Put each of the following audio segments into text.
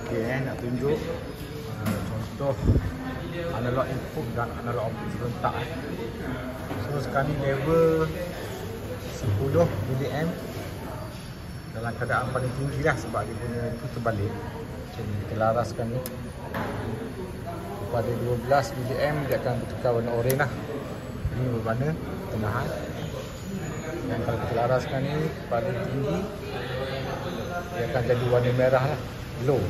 Okey, nak tunjuk contoh analog input dan analog output serentak. So sekarang ni level 10 mA dalam keadaan paling tinggi lah sebab dia punya itu terbalik. So kita laraskan ni pada 12 mA dia akan bertukar warna oranye lah. Ini berwarna tenahan. Dan kalau kita laraskan ni paling tinggi dia akan jadi warna merah lah, low.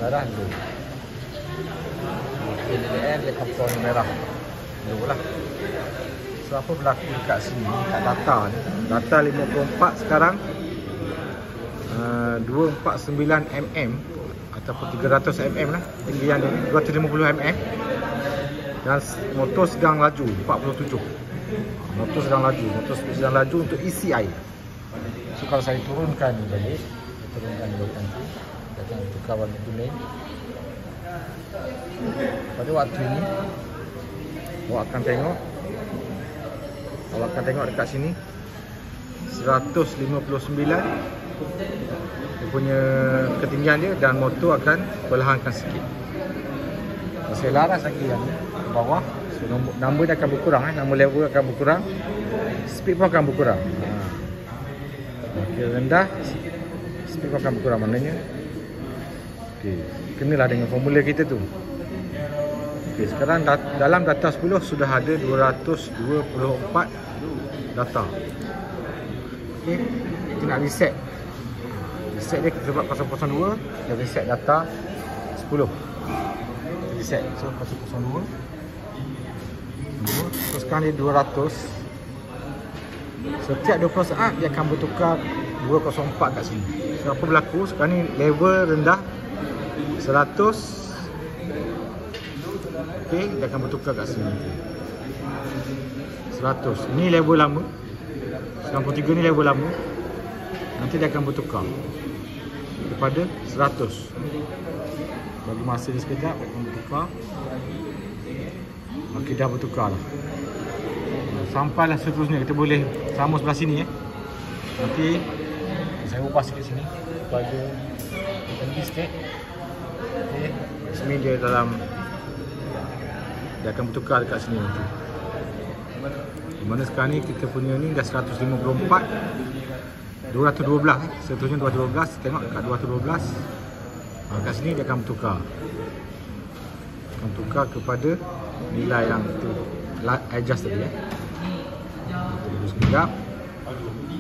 Merah low. Kemudian dia akan warna merah low lah. So apa berlaku dekat sini, kat data ni, data 54 sekarang 249 mm ataupun 300 mm lah tinggian dia, 250 mm. Dan motor sedang laju 47. Motor sedang laju untuk isi air. So kalau saya turunkan ni balik, saya turunkan balik nanti, dia akan tukar warna kuning. Pada waktu ini awak akan tengok dekat sini 159 dia punya ketinggian dia, dan motor akan perlahankan sikit. Kalau saya laras lagi yang ni ke bawah, so nombor dia akan berkurang, nombor level akan berkurang, speed pun akan berkurang. Makin rendah, speed pun akan berkurang, maknanya okey, kenalah dengan formula kita tu. Okey, sekarang dalam data 10 sudah ada 224 data. Okey, kita nak reset. Reset dia kita buat 002, dia reset data 10. Reset, so 002. So sekarang dia 200. Setiap 20 saat dia akan bertukar 204 kat sini. So apa berlaku? Sekarang ni level rendah 100. Okey, dia akan bertukar kat sini 100. Ini level lama. 93 ni level lama. Nanti dia akan bertukar kepada 100. Bagi masa dia sekejap, dia akan bertukar. Okey, dah bertukar lah. Sampailah seterusnya, kita boleh sama sebelah sini Nanti saya ubah sikit sini kepada tinggi sikit. Okey, sini dia dalam, dia akan bertukar dekat sini nanti. Di mana sekarang ni kita punya ni dah 154, 212 seterusnya 212. Tengok dekat 212. Kat sini dia akan bertukar. Akan tukar kepada nilai yang kita adjust tadi Tunggu sekejap.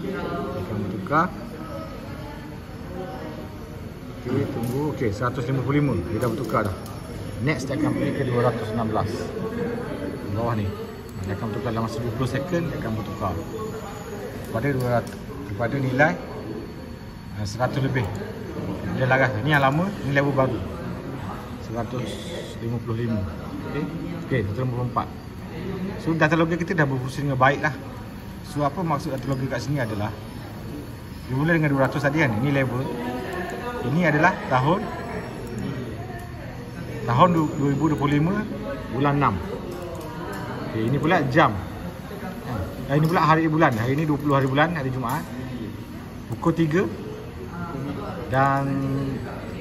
Dia akan bertukar. Okey, tunggu. Okey, 155. Dia dah bertukar dah. Next dia akan pergi ke 216. Di bawah ni. Dia akan bertukar dalam masa 20 second, dia akan bertukar kepada 200, kepada nilai 100 lebih. Dia laras. Ni yang lama, ni level baru. 155. Okey. Okey, 154. So data logger kita dah berfungsi dengan baik lah. So apa maksud data logger kat sini adalah, dia mula dengan 200 tadi kan. Ini level. Ini adalah tahun 2025 bulan 6. Okay, ini pula jam. Ini pula hari bulan. Hari ini 20 hari bulan, hari Jumaat. Pukul 3 dan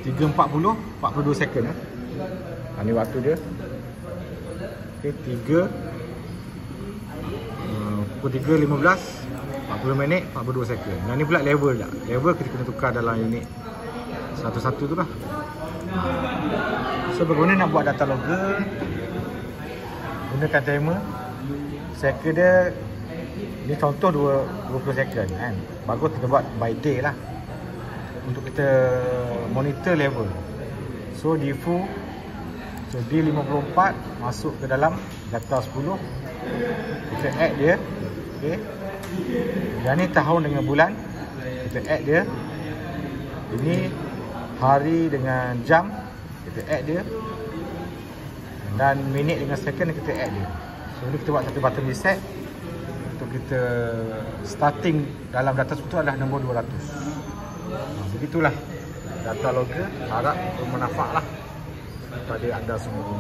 3.40, 42 second. Ini waktu dia. Okey, 3 pukul 3.15, 40 minit, 42 second. Yang ni pula level tak. Level kita kena tukar dalam unit satu-satu tu lah. So bagaimana nak buat data logger? Gunakan timer. Second dia ni contoh 20 second kan. Bagus kita buat by day lah untuk kita monitor level. So default, so D54 masuk ke dalam data 10. Kita add dia. Okey. Yang ni tahun dengan bulan, kita add dia. Ini hari dengan jam, kita add dia. Dan minit dengan second kita add dia. So ni kita buat satu button reset untuk kita starting dalam data 10 adalah nombor 200. Begitulah data logger. Harap bermanfaat lah kepada anda semua.